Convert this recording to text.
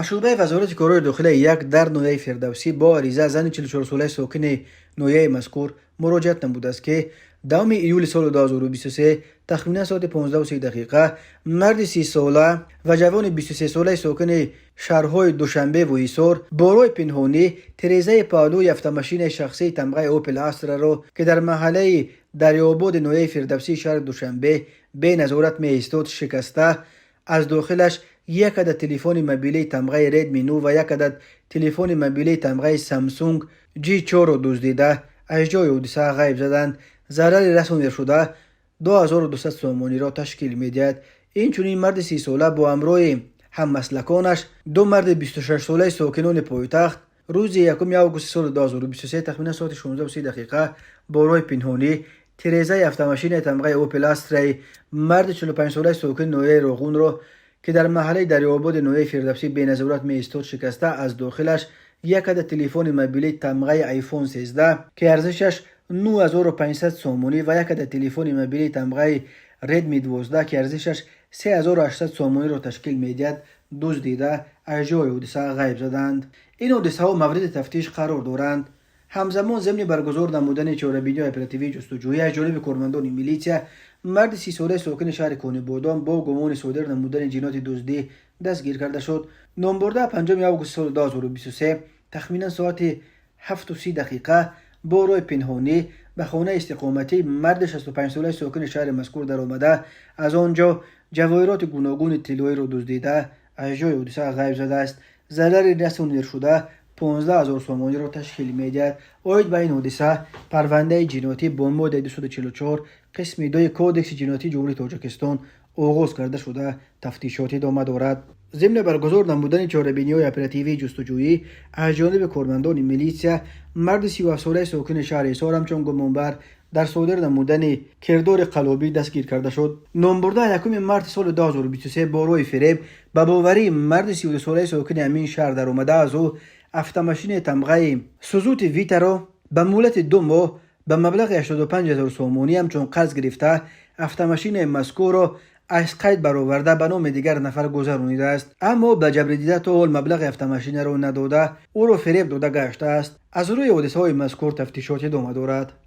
شعبه وزارت کارهای داخلی یک در نویه فردوسی با عریضه زن 44 ساله ساکن نویه مذکور مراجعت نموده است که دوم ایول سال 2023 تخمینا ساعت 15:03 مرد 30 ساله و جوان 23 ساله ساکن شهرهای دوشنبه و ایسار برای پنهانی تریزه پالوی автомاشین شخصی تمغه اوپل استرا را که در محله دریاباد نویه فردوسی شهر دوشنبه به نظارت می ایستاد شکسته، از داخلش یک عدد تلفن موبیلی تمغه ردمی 9 و یک عدد تلفن موبیلی تمغه سامسونگ G4 را دزدیده از جای حادثه غیب زدند. ضرر رسانده شده 2200 سومانی را تشکیل می‌دهد. اینچنین مرد 30 ساله با همراه هممسلکانش دو مرد 26 ساله ساکنان پایتخت روز 1 آگوست سال 2023 تخمینا ساعت 16:03 با راه پنهانی تریزه автомاشین تمغه اوپل استرا مرد 45 ساله ساکن نویه راغون را که در محله دریاباد نویه فردوسی به نظارت می ایستاد شکسته، از داخلش یک عدد تلفن موبیلی تمغه آیفون 13 که ارزشش 9500 سومانی و یک عدد تلفن موبیلی تمغه ردمی 12 که ارزشش 3800 سومانی را تشکیل می‌دهد دزدیده از جای حادثه غیب زدند. این حادثه ها مورد تفتیش قرار دارند. همزمان ضمن برگزار نمودن چاره‌بینی اپراتیوی جستجویی از جانب کارمندان میلیشیا، مرد 30 ساله ساکن شهر کانی بادام با گمان صادر نمودن جنایت دزدی دستگیر کرده شد. نامبرده 5 آگوست سال 2023 تخمینا ساعت 7:30 با راه پنهانی به خانه استقامتی مرد 65 ساله ساکن شهر مذکور در آمده، از آنجا جواهرات گوناگون طلایی را دزدیده از جای حادثه غیب زده است. ضرر رسانده شده 15000 سومانی را تشکیل می‌دهد. اوید به این حادثه پرونده جنایتی با ماده 244 قسم 2 کودکس جنایتی جمهوری تاجیکستان آغاز کرده شده تفتیشات ادامه دارد. ضمن برگزار نمودن چاره‌بینی‌های اپراتیوی جستجویی از جانب کارمندان میلیشیا، مرد 37 ساله ساکن شهر ایسار همچون گمانبر در صادر نمودن کردار قلابی دستگیر کرده شد. نامبرده 1 مارس سال 2023 با راه فریب به باوری مرد 32 ساله ساکن همین شهر در آمده از او автомاشین تمغه سوزوکی ویتا را به مهلت 2 ماه به مبلغ 85000 سومانی همچون قرض گرفته автомاشین مذکور را از قید برآورده به نام دیگر نفر گذرانیده است، اما به جبر دیده تا حال مبلغ автомاشین را نداده او را فریب داده گشته است. از روی حادثه های مذکور تفتیشات ادامه دارد.